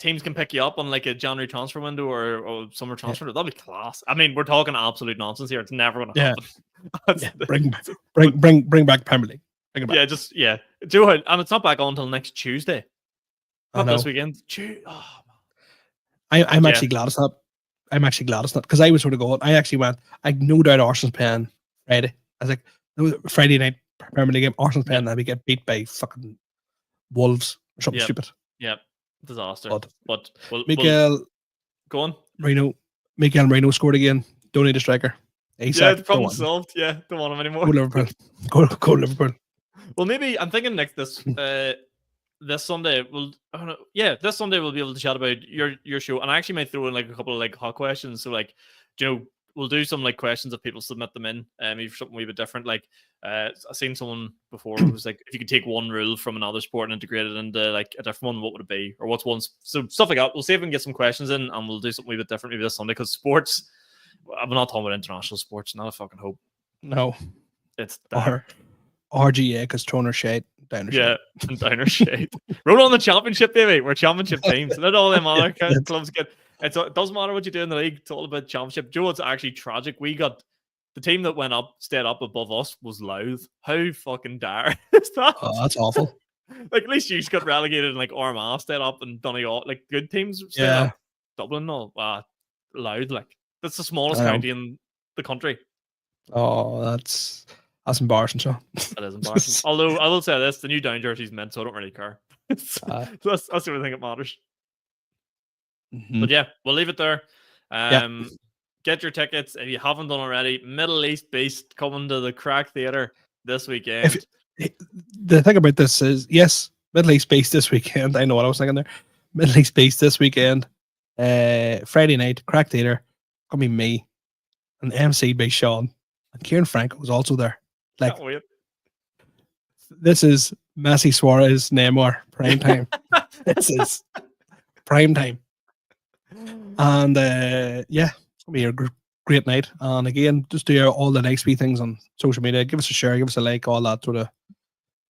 teams can pick you up on like a January transfer window or summer transfer window. That'd be class. I mean, we're talking absolute nonsense here. It's never going to happen. Bring back Premier League. Do it, and it's not back on until next Tuesday. Not this weekend. I'm actually glad it's not. I'm actually glad it's not, because I was sort of going. I actually went. I no doubt Arsenal's playing Friday. I was like, no, Friday night Premier League game. Arsenal's playing, and we get beat by fucking Wolves or something stupid. Yep, disaster. But Miguel, go on. Miguel Merino scored again. Don't need a striker. The problem solved. Yeah, don't want him anymore. Go Liverpool. Go Liverpool. Well, maybe I'm thinking this Sunday this Sunday we'll be able to chat about your show, and I actually might throw in like a couple of like hot questions. So like, we'll do some like questions if people submit them in. Maybe something a wee bit different. Like, I've seen someone before who was like, if you could take one rule from another sport and integrate it into like a different one, what would it be? Or what's one? So stuff like that. We'll see if we can get some questions in, and we'll do something a wee bit different maybe this Sunday, because sports. I'm not talking about international sports. Not a fucking hope. No, it's RGA because thrown her shade. Downer shade. And downer shade. Roll on the championship, baby. We're championship teams. Let all them other clubs get. It doesn't matter what you do in the league. It's all about championship. Do you know what's actually tragic? We got the team that stayed up above us was Louth. How fucking dire is that? Oh, that's awful. Like, at least you just got relegated and like Armagh stayed up and Donegal, like good teams stayed up. Dublin, no, Louth, like that's the smallest county in the country. Oh, that's embarrassing, Sean. That is embarrassing. Although I will say this, the new down jersey's meant, so I don't really care. So that's the only thing that matters. Mm-hmm. But yeah, we'll leave it there. Get your tickets if you haven't done already. Middle East Beast coming to the Crack Theatre this weekend. The thing about this is, yes, Middle East Beast this weekend. I know what I was thinking there. Middle East Beast this weekend. Friday night, Crack Theatre. Gonna be me and MC by Sean, and Kieran Franco was also there. Like, this is Messi, Suarez, Neymar prime time. This is prime time, and it's gonna be a great night. And again, just do all the nice wee things on social media. Give us a share, give us a like, all that sort of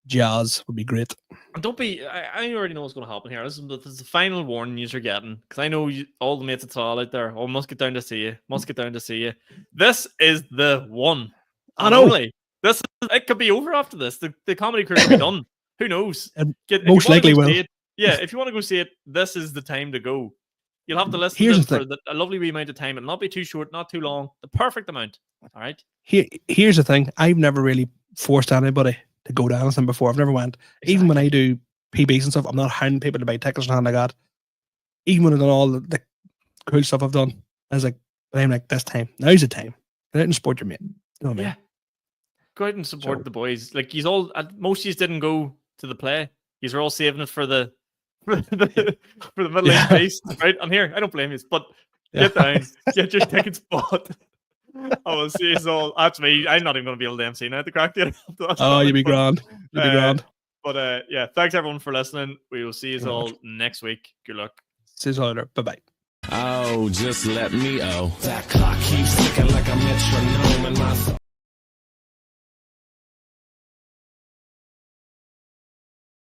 jazz would be great. And don't be. I already know what's going to happen here. This is the final warning you're getting, because I know all the mates at all out there. Oh, must get down to see you. Must get down to see you. This is the one. I know. Only. It could be over after this. The comedy career could be done. Who knows? Most likely will. If you want to go see it, this is the time to go. You'll have to listen to it for a lovely wee amount of time. It'll not be too short, not too long. The perfect amount. All right. Here's the thing. I've never really forced anybody to go to anything before. I've never went. Exactly. Even when I do PBs and stuff, I'm not hounding people to buy tickets and anything like that. Even when I've done all the cool stuff I've done, I was like, but I'm like, this time. Now's the time. Go out and support your mate. You know what I mean? Go out and support the boys. Like, most of you didn't go to the play. You're all saving it for the Middle East Beast, right? I'm here. I don't blame you, but get down, get your tickets bought. I will see you all. That's me. I'm not even going to be able to MC now at the Crack Theatre. You'll be grand. You'll be grand. But thanks everyone for listening. We will see you all next week. Good luck. See you all later. Bye bye. Oh, just let me, oh. That clock keeps ticking like a metronome.